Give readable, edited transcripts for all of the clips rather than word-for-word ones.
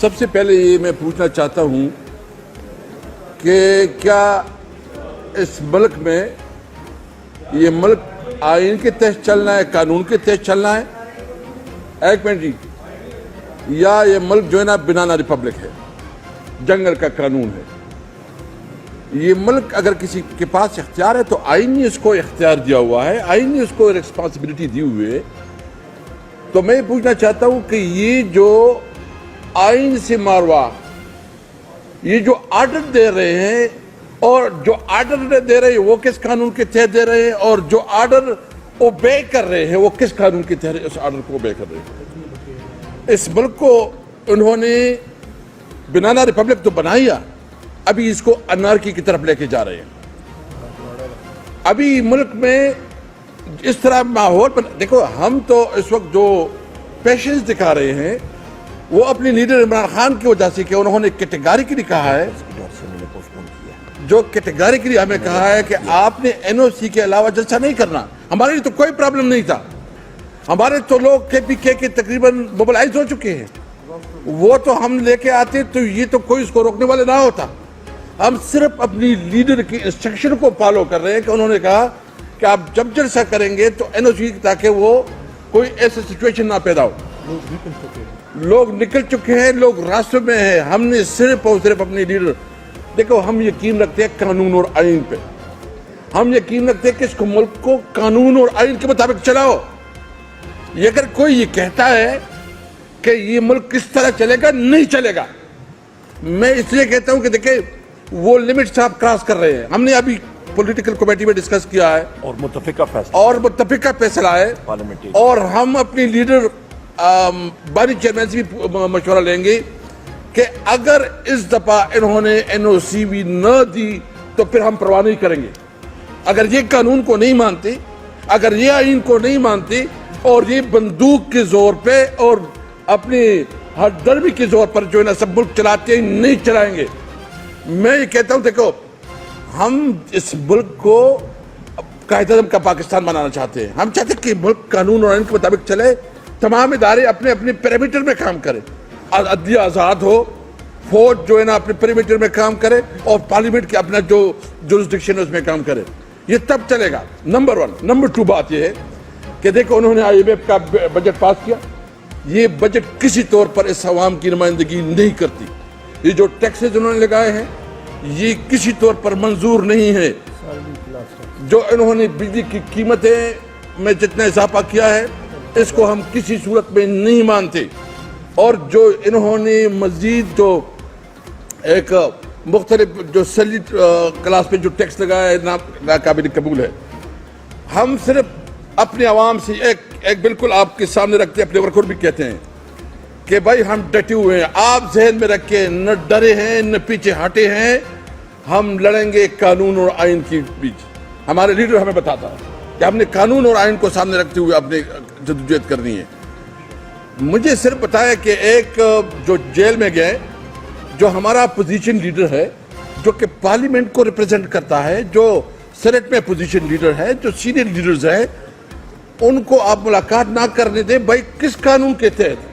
سب سے پہلے یہ میں پوچھنا چاہتا ہوں کہ کیا اس ملک میں یہ ملک آئین کے تحت چلنا ہے, قانون کے تحت چلنا ہے؟ ایک منٹ جی. یا یہ ملک جو ہے نا بنانا ریپبلک ہے, جنگل کا قانون ہے؟ یہ ملک اگر کسی کے پاس اختیار ہے تو آئین نے اس کو اختیار دیا ہوا ہے, آئین نے اس کو ریسپانسبلٹی دی ہوئی ہے. تو میں یہ پوچھنا چاہتا ہوں کہ یہ جو آئین سے ماروا, یہ جو آرڈر دے رہے ہیں, اور جو آرڈر دے رہے ہیں وہ کس قانون کے تحت دے رہے ہیں, اور جو آرڈر اوبے کر رہے ہیں وہ کس قانون کے تحت اس آرڈر کو اوبے کر رہے ہیں؟ اس ملک کو انہوں نے بنانا ریپبلک تو بنایا, ابھی اس کو انارکی کی طرف لے کے جا رہے ہیں. ابھی ملک میں اس طرح ماحول دیکھو, ہم تو اس وقت جو پیشنس دکھا رہے ہیں وہ اپنے لیڈر عمران خان کی وجہ سے, کہ انہوں نے کیٹیگریکلی کہا ہے, جو کیٹیگریکلی ہمیں کہا ہے کہ آپ نے این او سی کے علاوہ جلسہ نہیں کرنا. ہمارے لیے تو کوئی پرابلم نہیں تھا, ہمارے تو لوگ کے پی کے تقریباً موبلائز ہو چکے ہیں, وہ تو ہم لے کے آتے تو یہ تو کوئی اس کو روکنے والے نہ ہوتا. ہم صرف اپنی لیڈر کی انسٹرکشن کو فالو کر رہے ہیں کہ انہوں نے کہا کہ آپ جب جلسہ کریں گے تو این او سی, تاکہ وہ کوئی ایسا سچویشن نہ پیدا ہو. لوگ نکل چکے ہیں, لوگ راستوں میں ہیں. ہم نے صرف اور صرف اپنی لیڈر, دیکھو ہم یقین رکھتے ہیں قانون اور آئین پہ, ہم یقین رکھتے ہیں کہ اس کو ملک کو قانون اور آئین کے مطابق چلاؤ. یہ اگر کوئی یہ کہتا ہے کہ یہ ملک کس طرح چلے گا, نہیں چلے گا. میں اس لیے کہتا ہوں کہ دیکھیں وہ لمٹس آپ کراس کر رہے ہیں. ہم نے ابھی پولیٹیکل کمیٹی میں ڈسکس کیا ہے اور متفقہ فیصلہ ہے, اور ہم اپنی لیڈر بانی چیئرمین سے بھی مشورہ لیں گے کہ اگر اس دفعہ انہوں نے این او سی بھی نہ دی تو پھر ہم پرواہ نہیں کریں گے. اگر یہ قانون کو نہیں مانتے, اگر یہ آئین کو نہیں مانتے, اور یہ بندوق کے زور پہ اور اپنی ہر درمی کے زور پر جو ہے نا سب ملک چلاتے ہیں, نہیں چلائیں گے. میں یہ کہتا ہوں دیکھو ہم اس ملک کو قائد اعظم کا پاکستان بنانا چاہتے ہیں. ہم چاہتے ہیں کہ ملک قانون اور آئین کے مطابق چلے, تمام ادارے اپنے اپنے پیرامیٹر میں کام کریں, عدلیہ آزاد ہو, فوج جو ہے نا اپنے پیرامیٹر میں کام کرے, اور پارلیمنٹ کے اپنا جو جورسڈکشن ہے اس میں کام کرے. یہ تب چلے گا. نمبر 1. نمبر 2 بات یہ ہے کہ دیکھو انہوں نے آئی ایم ایف کا بجٹ پاس کیا. یہ بجٹ کسی طور پر اس عوام کی نمائندگی نہیں کرتی. یہ جو ٹیکسز انہوں نے لگائے ہیں یہ کسی طور پر منظور نہیں ہے. جو انہوں نے بجلی کی قیمتیں میں جتنا اضافہ کیا ہے اس کو ہم کسی صورت میں نہیں مانتے. اور جو انہوں نے مزید جو ایک مختلف جو سیلری کلاس پہ جو ٹیکس لگایا ہے ناقابل قبول ہے. ہم صرف اپنے عوام سے ایک بالکل آپ کے سامنے رکھتے ہیں, اپنے ورکر بھی کہتے ہیں کہ بھائی ہم ڈٹے ہوئے ہیں. آپ ذہن میں رکھیں, نہ ڈرے ہیں نہ پیچھے ہٹے ہیں, ہم لڑیں گے قانون اور آئین کے بیچ. ہمارے لیڈر ہمیں بتاتا ہے کہ ہم نے قانون اور آئین کو سامنے رکھتے ہوئے اپنے جدوجہد کرنی ہے. مجھے صرف بتایا کہ ایک جو جیل میں گئے, جو ہمارا اپوزیشن لیڈر ہے, جو کہ پارلیمنٹ کو ریپرزینٹ کرتا ہے, جو سینٹ میں اپوزیشن لیڈر ہے, جو سینئر لیڈرز ہیں, ان کو آپ ملاقات نہ کرنے دیں. بھائی کس قانون کے تحت؟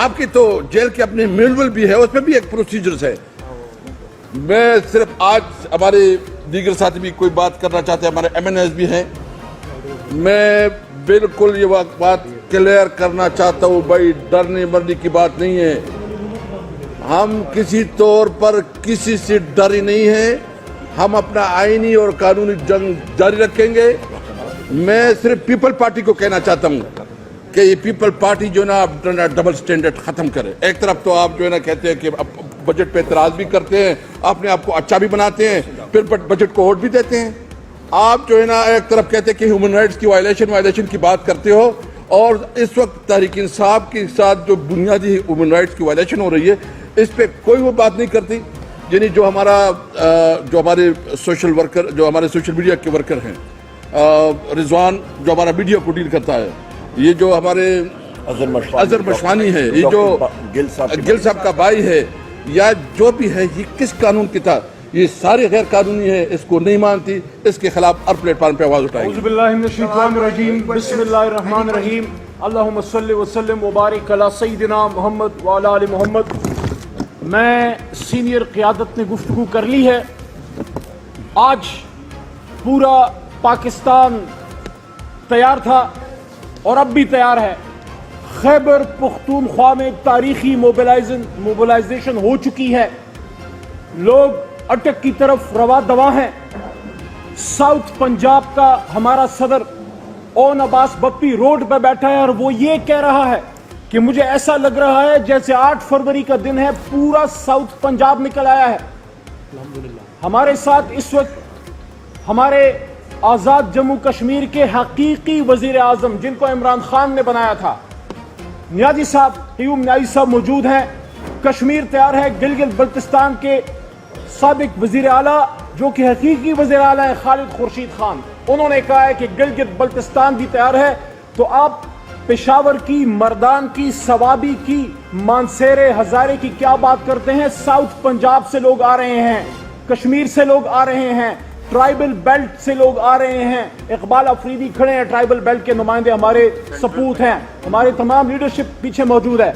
آپ کی تو جیل کے اپنے مینول بھی ہے, اس میں بھی ایک پروسیجرز ہے. میں صرف آج ہمارے دیگر ساتھی بھی کوئی بات کرنا چاہتے ہیں, ہمارے ایم این ایز بھی ہیں, میں بالکل یہ بات کلیئر کرنا چاہتا ہوں, بھائی ڈرنے مرنے کی بات نہیں ہے. ہم کسی طور پر کسی سے ڈری نہیں ہیں. ہم اپنا آئینی اور قانونی جنگ جاری رکھیں گے. میں صرف پیپل پارٹی کو کہنا چاہتا ہوں کہ یہ پیپل پارٹی جو ہے نا ڈبل سٹینڈرڈ ختم کرے. ایک طرف تو آپ جو ہے نا کہتے ہیں کہ بجٹ پہ اعتراض بھی کرتے ہیں, اپنے آپ کو اچھا بھی بناتے ہیں, پھر بجٹ کو ووٹ بھی دیتے ہیں. آپ جو ہے نا ایک طرف کہتے ہیں کہ ہیومن رائٹس کی وائلیشن کی بات کرتے ہو, اور اس وقت تحریک انصاف کے ساتھ جو بنیادی ہیومن رائٹس کی وائلیشن ہو رہی ہے اس پہ کوئی وہ بات نہیں کرتی. یعنی جو ہمارے سوشل ورکر, جو ہمارے سوشل میڈیا کے ورکر ہیں, رضوان جو ہمارا میڈیا کو ڈیل کرتا ہے, یہ جو ہمارے اظہر مشوانی ہے, یہ جو گل صاحب کا بھائی ہے, یا جو بھی ہے, یہ کس قانون کی تھا؟ یہ سارے غیر قانونی ہے, اس کو نہیں مانتی, اس کے خلاف ہر پلیٹ فارم پہ آواز اٹھائیں گے. اعوذ باللہ من الشیطان الرجیم, بسم اللہ الرحمن الرحیم. اللہم صلی وسلم وبارک علی سیدنا محمد وعلی آل محمد. میں سینئر قیادت نے گفتگو کر لی ہے. آج پورا پاکستان تیار تھا اور اب بھی تیار ہے. خیبر پختونخوا میں تاریخی موبلائزیشن ہو چکی ہے. لوگ اٹک کی طرف رواں دواں ہیں. ساؤتھ پنجاب کا ہمارا صدر اون عباس بپی روڈ پہ بیٹھا ہے اور وہ یہ کہہ رہا ہے کہ مجھے ایسا لگ رہا ہے جیسے 8 فروری کا دن ہے, پورا ساؤتھ پنجاب نکل آیا ہے. ہمارے ساتھ اس وقت ہمارے آزاد جموں کشمیر کے حقیقی وزیر اعظم, جن کو عمران خان نے بنایا تھا, نیازی صاحب, قیوم نیازی صاحب موجود ہیں. کشمیر تیار ہے. گلگت بلتستان کے سابق وزیر اعلیٰ جو کہ حقیقی وزیر اعلیٰ ہیں, خالد خورشید خان, انہوں نے کہا ہے کہ گلگت بلتستان بھی تیار ہے. تو آپ پشاور کی, مردان کی, سوابی کی, مانسیرے, ہزارے کی کیا بات کرتے ہیں؟ ساؤتھ پنجاب سے لوگ آ رہے ہیں, کشمیر سے لوگ آ رہے ہیں, ٹرائبل بیلٹ سے لوگ آ رہے ہیں. اقبال افریدی کھڑے ہیں, ٹرائبل بیلٹ کے نمائندے, ہمارے سپوت ہیں, ہمارے تمام لیڈرشپ پیچھے موجود ہے.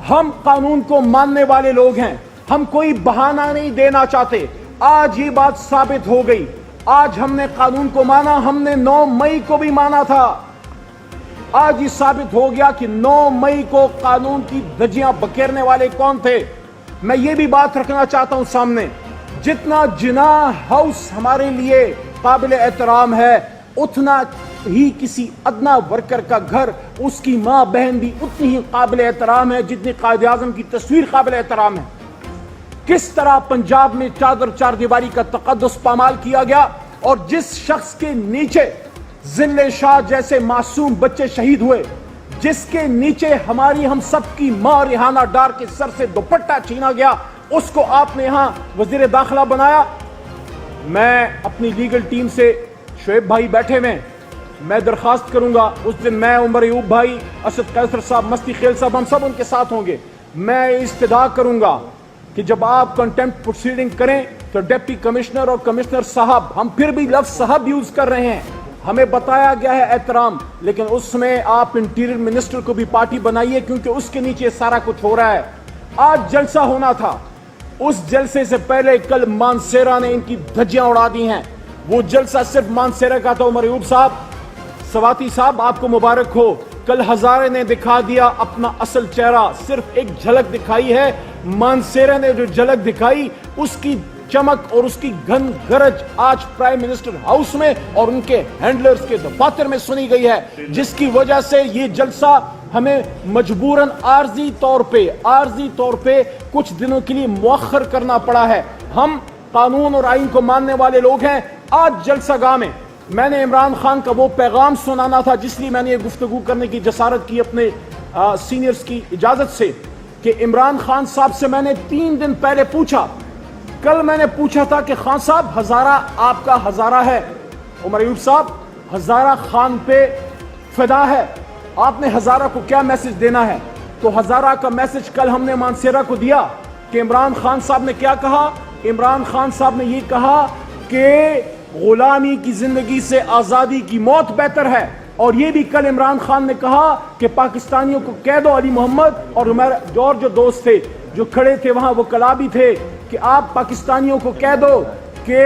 ہم قانون کو ماننے والے لوگ ہیں, ہم کوئی بہانہ نہیں دینا چاہتے. آج یہ بات ثابت ہو گئی. آج ہم نے قانون کو مانا, ہم نے 9 مئی کو بھی مانا تھا. آج یہ ثابت ہو گیا کہ 9 مئی کو قانون کی دھجیاں بکھیرنے والے کون تھے. میں یہ بھی بات رکھنا چاہتا ہوں سامنے, جتنا جناح ہاؤس ہمارے لیے قابل احترام ہے, اتنا ہی کسی ادنا ورکر کا گھر, اس کی ماں بہن بھی اتنی ہی قابل احترام ہے جتنی قائد اعظم کی تصویر قابل احترام ہے. کس طرح پنجاب میں چادر چار دیواری کا تقدس پامال کیا گیا, اور جس شخص کے نیچے ذل شاہ جیسے معصوم بچے شہید ہوئے, جس کے نیچے ہماری ہم سب کی ماں ریحانہ ڈار کے سر سے دوپٹہ چھینا گیا, اس کو آپ نے یہاں وزیر داخلہ بنایا. میں اپنی لیگل ٹیم سے, شعیب بھائی بیٹھے میں, میں درخواست کروں گا, اس دن میں, عمر ایوب بھائی, اسد قیصر صاحب, مستی خیل صاحب, ہم سب ان کے ساتھ ہوں گے. میں استدعا کروں گا کہ جب آپ کنٹمپٹ پروسیڈنگ کریں تو ڈپٹی کمشنر اور کمشنر صاحب, ہم پھر بھی لفظ صاحب یوز کر رہے ہیں, ہمیں بتایا گیا ہے احترام, لیکن اس میں آپ انٹیریئر منسٹر کو بھی پارٹی بنائیے کیونکہ اس کے نیچے سارا کچھ ہو رہا ہے. آج جلسہ ہونا تھا, اس جلسے سے پہلے کل مانسیرا نے ان کی دھجیاں اڑا دی ہیں. وہ جلسہ صرف مانسیرا کا تھا. عمر ایوب صاحب, سواتی صاحب, آپ کو مبارک ہو. کل ہزارے نے دکھا دیا اپنا اصل چہرہ, صرف ایک جھلک دکھائی ہے. مانسیرا نے جو جھلک دکھائی, اس کی چمک اور اس کی گھن گرج آج پرائم منسٹر ہاؤس میں اور ان کے ہینڈلرز کے دفاتر میں سنی گئی ہے, جس کی وجہ سے یہ جلسہ ہمیں مجبوراً عارضی طور پہ کچھ دنوں کے لیے مؤخر کرنا پڑا ہے. ہم قانون اور آئین کو ماننے والے لوگ ہیں. آج جلسہ گاہ میں نے عمران خان کا وہ پیغام سنانا تھا, جس لیے میں نے یہ گفتگو کرنے کی جسارت کی اپنے سینئرز کی اجازت سے, کہ عمران خان صاحب سے میں نے 3 دن پہلے پوچھا. کل میں نے پوچھا تھا کہ خان صاحب ہزارہ آپ کا ہزارہ ہے, عمر ایوب صاحب ہزارہ خان پہ فدا ہے, آپ نے ہزارہ کو کیا میسج دینا ہے؟ تو ہزارہ کا میسج کل ہم نے مانسیرا کو دیا کہ عمران خان صاحب نے کیا کہا. عمران خان صاحب نے یہ کہا کہ غلامی کی زندگی سے آزادی کی موت بہتر ہے, اور یہ بھی کل عمران خان نے کہا کہ پاکستانیوں کو کہہ دو, علی محمد اور جو دوست تھے جو کھڑے تھے وہاں, وہ کلابی تھے, کہ آپ پاکستانیوں کو کہہ دو کہ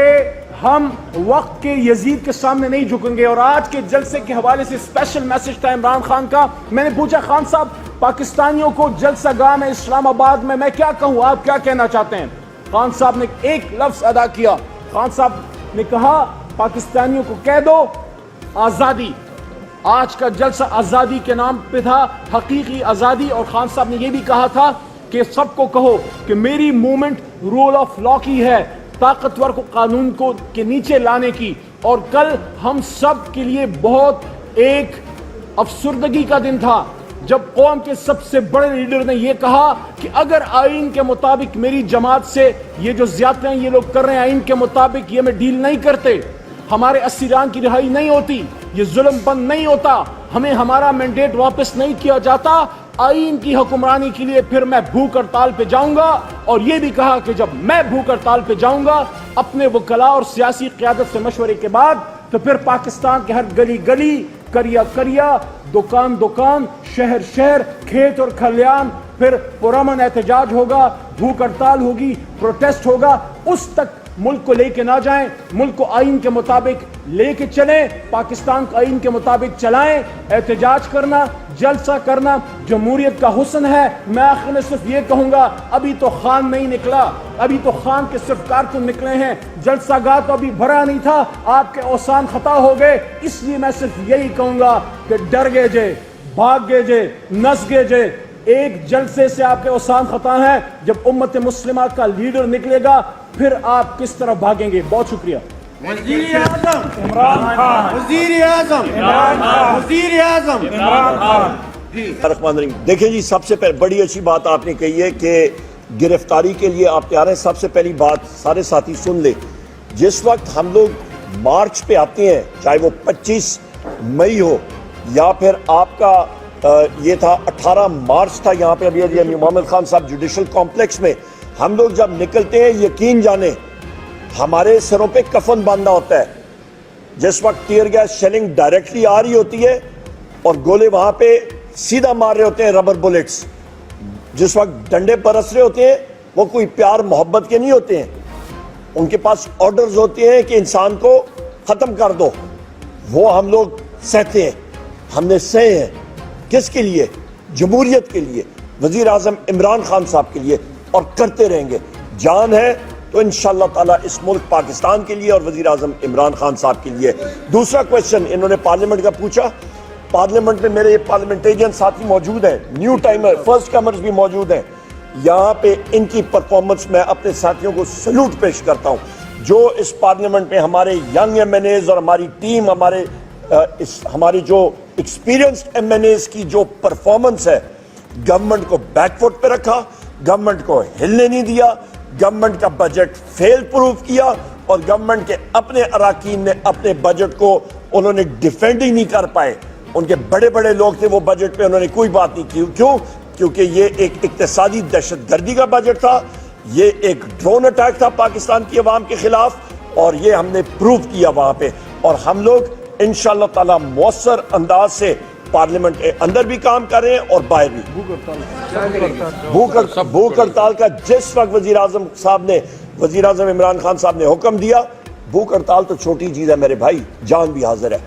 ہم وقت کے یزید کے سامنے نہیں جھکیں گے. اور آج کے جلسے کے حوالے سے اسپیشل میسج تھا عمران خان کا. میں نے پوچھا خان صاحب پاکستانیوں کو جلسہ گاہ میں اسلام آباد میں کیا کہوں, آپ کیا کہنا چاہتے ہیں؟ خان صاحب نے ایک لفظ ادا کیا. خان صاحب نے کہا پاکستانیوں کو کہہ دو آزادی. آج کا جلسہ آزادی کے نام پہ تھا, حقیقی آزادی. اور خان صاحب نے یہ بھی کہا تھا کہ سب کو کہو کہ میری موومنٹ رول آف لا کی ہے, طاقتور کو قانون کو کے نیچے لانے کی. اور کل ہم سب کے لیے بہت ایک افسردگی کا دن تھا جب قوم کے سب سے بڑے لیڈر نے یہ کہا کہ اگر آئین کے مطابق میری جماعت سے یہ جو زیادتیاں یہ لوگ کر رہے ہیں, آئین کے مطابق یہ میں ڈیل نہیں کرتے, ہمارے اسیران کی رہائی نہیں ہوتی, یہ ظلم بند نہیں ہوتا, ہمیں ہمارا مینڈیٹ واپس نہیں کیا جاتا, آئین کی حکمرانی کے لیے پھر میں بھوک ہڑتال پہ جاؤں گا. اور یہ بھی کہا کہ جب میں بھوک ہڑتال پہ جاؤں گا اپنے وکلاء اور سیاسی قیادت سے مشورے کے بعد, تو پھر پاکستان کے ہر گلی گلی, کریا کریا, دکان دکان, شہر شہر, کھیت اور کھلیان, پھر پرامن احتجاج ہوگا, بھوک ہڑتال ہوگی, پروٹیسٹ ہوگا, اس تک ملک کو لے کے نہ جائیں, ملک کو آئین کے مطابق لے کے چلیں, پاکستان کو آئین کے مطابق چلائیں. احتجاج کرنا, جلسہ کرنا جمہوریت کا حسن ہے. میں آخر میں صرف یہ کہوں گا, ابھی تو خان نہیں نکلا, ابھی تو خان کے صرف کارکن نکلے ہیں, جلسہ گاہ تو ابھی بھرا نہیں تھا, آپ کے اوسان خطا ہو گئے. اس لیے میں صرف یہی کہوں گا کہ ڈر گئے جے, بھاگ گئے جے, نس گئے جے. ایک جلسے سے آپ کے اوسان خطا ہیں, جب امت مسلمہ کا لیڈر نکلے گا پھر آپ کس طرف بھاگیں گے. بہت شکریہ. وزیر اعظم عمران خان, وزیر اعظم عمران خان, وزیر اعظم عمران خان. الرحمن الرحیم. دیکھیں جی, سب سے پہلے بڑی اچھی بات آپ نے کہی ہے کہ گرفتاری کے لیے آپ تیار ہیں. سب سے پہلی بات سارے ساتھی سن لیں, جس وقت ہم لوگ مارچ پہ آتے ہیں, چاہے وہ 25 مئی ہو یا پھر آپ کا یہ تھا 18 مارچ تھا یہاں پہ ابھی محمد خان صاحب جوڈیشل کمپلیکس میں, ہم لوگ جب نکلتے ہیں یقین جانیں ہمارے سروں پہ کفن باندھا ہوتا ہے. جس وقت ٹیئر گیس شیلنگ ڈائریکٹلی آ رہی ہوتی ہے اور گولے وہاں پہ سیدھا مار رہے ہوتے ہیں, ربر بلٹس, جس وقت ڈنڈے برس رہے ہوتے ہیں وہ کوئی پیار محبت کے نہیں ہوتے ہیں, ان کے پاس آرڈرز ہوتے ہیں کہ انسان کو ختم کر دو. وہ ہم لوگ سہتے ہیں, ہم نے سہے ہیں. کس کے لیے؟ جمہوریت کے لیے, وزیر اعظم عمران خان صاحب کے لیے, اور کرتے رہیں گے. جان ہے تو انشاءاللہ تعالیٰ اس ملک پاکستان کے لیے اور وزیر اعظم عمران خان صاحب کے لیے. دوسرا کویشچن انہوں نے پارلیمنٹ کا پوچھا. پارلیمنٹ میں میرے پارلیمنٹیرین ساتھی موجود ہیں, نیو ٹائمر, فرسٹ کمرز بھی موجود ہیں. یہاں پہ ان کی پرفارمنس میں اپنے ساتھیوں کو سلوٹ پیش کرتا ہوں, جو اس پارلیمنٹ میں ہمارے ینگ ایم این ایز اور ہماری ٹیم, ہمارے جو ایکسپیرینسڈ ایم این ایز کی جو پرفارمنس ہے, گورنمنٹ کو بیک فٹ پہ رکھا, گورنمنٹ کو ہلنے نہیں دیا, گورنمنٹ کا بجٹ فیل پروف کیا, اور گورنمنٹ کے اپنے اراکین نے اپنے بجٹ کو انہوں نے ڈیفینڈ ہی نہیں کر پائے. ان کے بڑے بڑے لوگ تھے, وہ بجٹ پہ انہوں نے کوئی بات نہیں کی. کیوں؟ کیونکہ یہ ایک اقتصادی دہشت گردی کا بجٹ تھا, یہ ایک ڈرون اٹیک تھا پاکستان کی عوام کے خلاف, اور یہ ہم نے پروف کیا وہاں پہ. اور ہم لوگ انشاءاللہ تعالی مؤثر انداز سے پارلیمنٹ کے اندر بھی کام کر رہے ہیں اور باہر بھی. بھوک ہڑتال کا جس وقت وزیر اعظم عمران خان صاحب نے حکم دیا, بھوک ہڑتال تو چھوٹی چیز ہے میرے بھائی, جان بھی حاضر ہے.